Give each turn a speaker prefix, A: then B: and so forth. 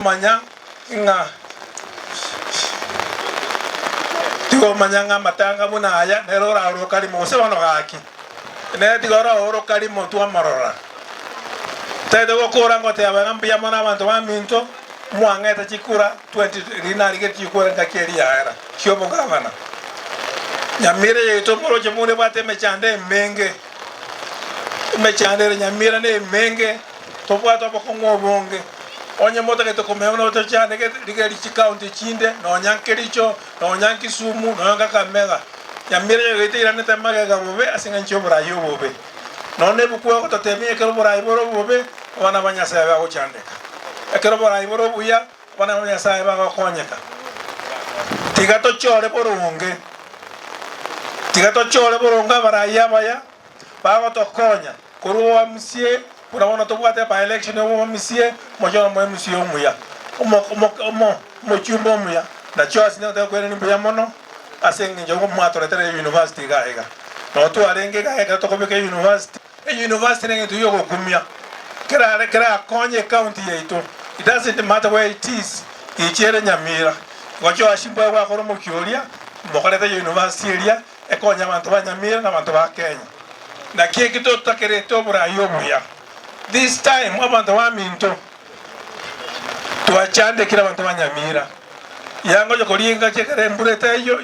A: manya nga tigo manyanga matanga munaya nerora oro kali mo se bano gaki ne tigora oro kali mo tu amarora tede go kora ngote abangambia mona abantu baminto mwangeta chikura 20 rinari ke chikura ngakeri yaera kyo mugavana nyamire yeto moro chemune bate mechande menge mechande nyamira ne menge to bwato bokongo bonge onye moto ke to komeno to chane ke digeri county chinde no nyankericho no nyankisumu no ngakamega nyamire yete irane tamaga gabobe asinga nchobra yobobe no ne bukwa ko to temie ke bora iboro bobe wana banyasa ba ko chandeka ekero bora iboro buya wana banyasa ba ko konyeka tigato chore boronge tigato chore boronga bara yabaya ba ko to konya kuruwa msie kuna wana to bwate pa election wo misie mojo mo misie omuya mo chumbo muya na choice ne to kwere ni buya mono asengi njo mo atoretere university ga ega no to arenge ga ega to ko be university university ne to yo kumya kera konye county yeto it doesn't matter where it is ichere nyamira gocho ashimbo wa ko mo kyoria mo kare university area e konya bantu ba nyamira na bantu ba Kenya na kito takere to bura yobuya this time abantu wa minto tuachande kila bantu ba nyamira yango jo kolinga chekere mbure tayo